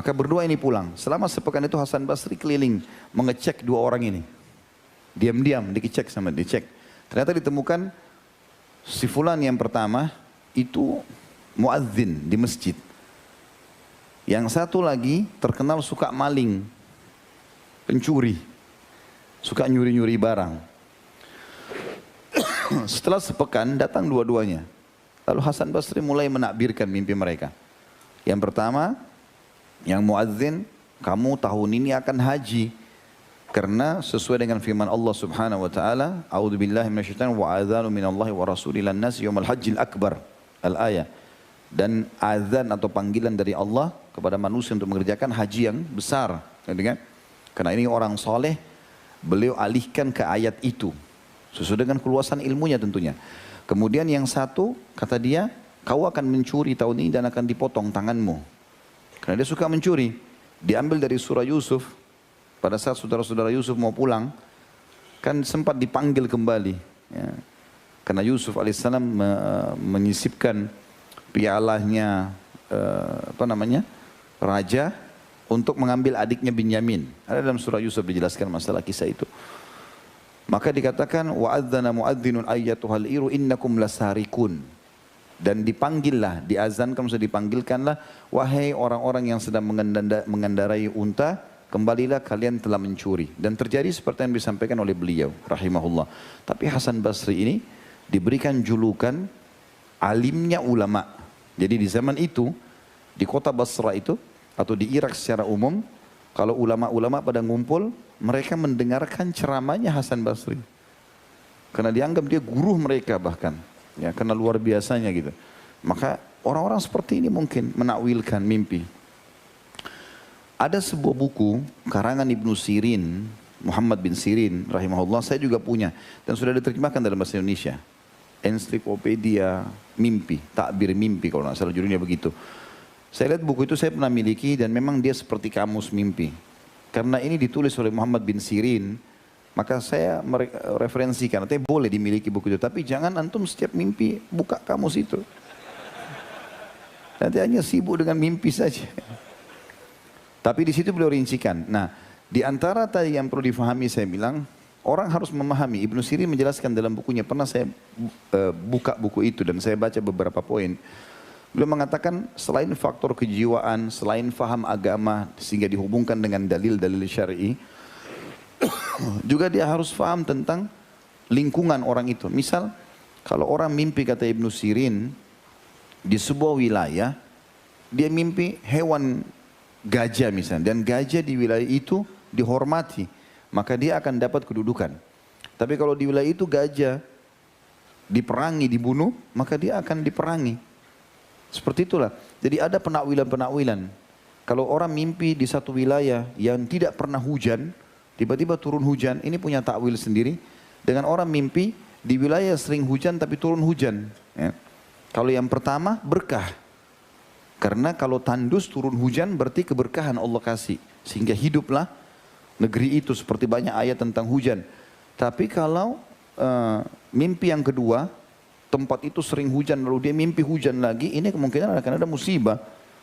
Maka berdua ini pulang. Selama sepekan itu Hasan Basri keliling mengecek dua orang ini. Diam-diam dicek sama dicek. Ternyata ditemukan si fulan yang pertama itu muadzin di masjid. Yang satu lagi terkenal suka maling, pencuri, suka nyuri-nyuri barang. Setelah sepekan datang dua-duanya. Lalu Hasan Basri mulai menakbirkan mimpi mereka. Yang pertama, yang muadzin, kamu tahun ini akan haji. Karena sesuai dengan firman Allah Subhanahu wa taala, a'udzubillahi minasyaitonir wa adzanu minallahi wa rasulilan nas yaumil hajjil akbar. Al-ayah. Dan azan atau panggilan dari Allah kepada manusia untuk mengerjakan haji yang besar, kan? Karena ini orang soleh, beliau alihkan ke ayat itu sesuai dengan keluasan ilmunya tentunya. Kemudian yang satu kata dia, kau akan mencuri tahun ini dan akan dipotong tanganmu. Karena dia suka mencuri. Diambil dari surah Yusuf. Pada saat saudara-saudara Yusuf mau pulang, kan sempat dipanggil kembali. Ya. Karena Yusuf alaihissalam menyisipkan pialahnya raja untuk mengambil adiknya Binyamin. Ada dalam surah Yusuf dijelaskan masalah kisah itu. Maka dikatakan wa'adzana mu'adzinun ayyatuhal iru innakum lasarikun. Dan dipanggillah, diazankan, maksudnya dipanggilkanlah, wahai orang-orang yang sedang mengendarai unta, kembalilah kalian telah mencuri. Dan terjadi seperti yang disampaikan oleh beliau, rahimahullah. Tapi Hasan Basri ini diberikan julukan alimnya ulama. Jadi di zaman itu, di kota Basra itu, atau di Irak secara umum, kalau ulama-ulama pada ngumpul, mereka mendengarkan ceramahnya Hasan Basri. Karena dianggap dia guru mereka bahkan. Ya, karena luar biasanya gitu. Maka orang-orang seperti ini mungkin menakwilkan mimpi. Ada sebuah buku karangan Ibnu Sirin, Muhammad bin Sirin rahimahullah, saya juga punya dan sudah diterjemahkan dalam bahasa Indonesia. Ensiklopedia Mimpi, Takbir Mimpi kalau nggak salah judulnya begitu. Saya lihat buku itu saya pernah miliki dan memang dia seperti kamus mimpi. Karena ini ditulis oleh Muhammad bin Sirin, maka saya referensikan, artinya boleh dimiliki buku itu, tapi jangan antum setiap mimpi buka kamus itu. Nanti hanya sibuk dengan mimpi saja. Tapi di situ beliau rincikan. Nah, di antara tadi yang perlu difahami saya bilang, orang harus memahami. Ibnu Sirin menjelaskan dalam bukunya, pernah saya buka buku itu dan saya baca beberapa poin. Beliau mengatakan selain faktor kejiwaan, selain faham agama sehingga dihubungkan dengan dalil-dalil syar'i, juga dia harus faham tentang lingkungan orang itu. Misal, kalau orang mimpi kata Ibnu Sirin di sebuah wilayah, dia mimpi hewan gajah misalnya, dan gajah di wilayah itu dihormati, maka dia akan dapat kedudukan. Tapi kalau di wilayah itu gajah diperangi, dibunuh, maka dia akan diperangi. Seperti itulah. Jadi ada penakwilan-penakwilan. Kalau orang mimpi di satu wilayah yang tidak pernah hujan, tiba-tiba turun hujan, ini punya takwil sendiri. Dengan orang mimpi di wilayah sering hujan tapi turun hujan. Ya. Kalau yang pertama berkah. Karena kalau tandus turun hujan berarti keberkahan Allah kasih. Sehingga hiduplah negeri itu, seperti banyak ayat tentang hujan. Tapi kalau mimpi yang kedua, tempat itu sering hujan lalu dia mimpi hujan lagi, ini kemungkinan akan ada musibah.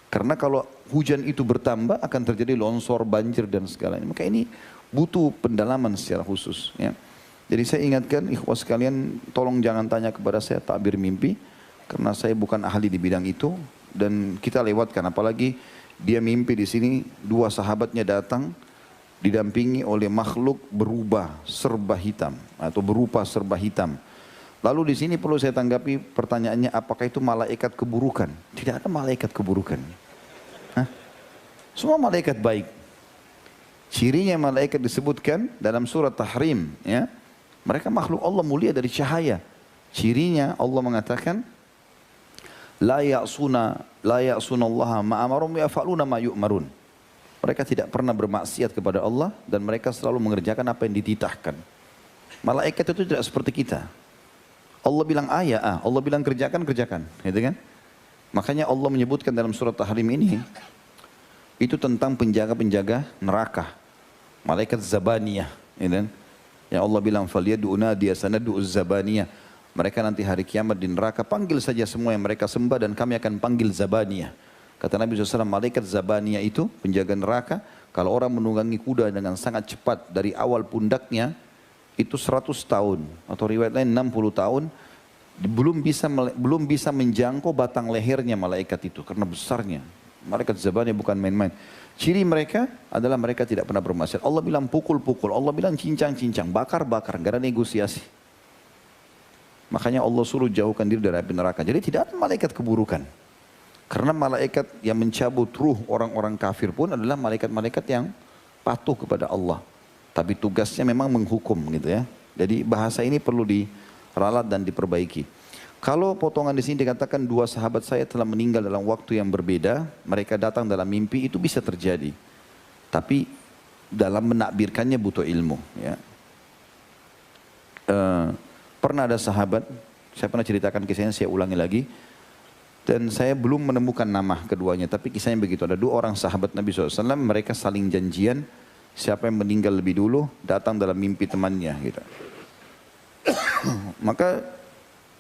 Karena kalau hujan itu bertambah akan terjadi longsor, banjir dan segalanya. Maka ini butuh pendalaman secara khusus. Ya. Jadi saya ingatkan ikhwas sekalian, tolong jangan tanya kepada saya takbir mimpi. Karena saya bukan ahli di bidang itu. Dan kita lewatkan, apalagi dia mimpi di sini dua sahabatnya datang didampingi oleh makhluk berubah serba hitam atau berupa serba hitam. Lalu di sini perlu saya tanggapi pertanyaannya, apakah itu malaikat keburukan? Tidak ada malaikat keburukan. Hah? Semua malaikat baik. Cirinya malaikat disebutkan dalam surat Tahrim, ya. Mereka makhluk Allah mulia dari cahaya. Cirinya Allah mengatakan la ya'suna Allah ma amarum yaf'aluna ma yu'marun. Mereka tidak pernah bermaksiat kepada Allah dan mereka selalu mengerjakan apa yang dititahkan. Malaikat itu tidak seperti kita. Allah bilang Allah bilang kerjakan, gitu kan? Makanya Allah menyebutkan dalam surat Tahrim ini itu tentang penjaga-penjaga neraka. Malaikat Zabaniyah, gitu kan? Yang Allah bilang faliyad'u nadiya sanad'u Zabaniyah. Mereka nanti hari kiamat di neraka, panggil saja semua yang mereka sembah dan kami akan panggil Zabaniyah. Kata Nabi SAW, malaikat Zabaniyah itu, penjaga neraka, kalau orang menunggangi kuda dengan sangat cepat dari awal pundaknya, itu 100 tahun, atau riwayat lain 60 tahun, belum bisa menjangkau batang lehernya malaikat itu, karena besarnya. Malaikat Zabaniyah bukan main-main. Ciri mereka adalah mereka tidak pernah bermaksiat. Allah bilang pukul-pukul, Allah bilang cincang-cincang, bakar-bakar, gak ada negosiasi. Makanya Allah suruh jauhkan diri dari api neraka. Jadi tidak ada malaikat keburukan. Karena malaikat yang mencabut ruh orang-orang kafir pun adalah malaikat-malaikat yang patuh kepada Allah. Tapi tugasnya memang menghukum gitu ya. Jadi bahasa ini perlu diralat dan diperbaiki. Kalau potongan di sini dikatakan 2 sahabat saya telah meninggal dalam waktu yang berbeda, mereka datang dalam mimpi, itu bisa terjadi. Tapi dalam menakbirkannya butuh ilmu. Ya. Pernah ada sahabat, saya pernah ceritakan kisahnya, saya ulangi lagi. Dan saya belum menemukan nama keduanya, tapi kisahnya begitu. Ada 2 orang sahabat Nabi SAW, mereka saling janjian, siapa yang meninggal lebih dulu, datang dalam mimpi temannya. Gitu. Maka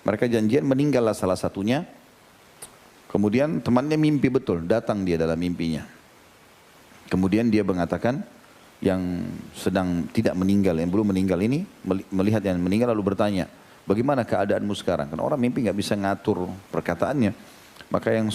mereka janjian, meninggallah salah satunya. Kemudian temannya mimpi betul, datang dia dalam mimpinya. Kemudian dia mengatakan, yang sedang tidak meninggal, yang belum meninggal ini, melihat yang meninggal lalu bertanya, bagaimana keadaanmu sekarang? Karena orang mimpi nggak bisa ngatur perkataannya. Maka yang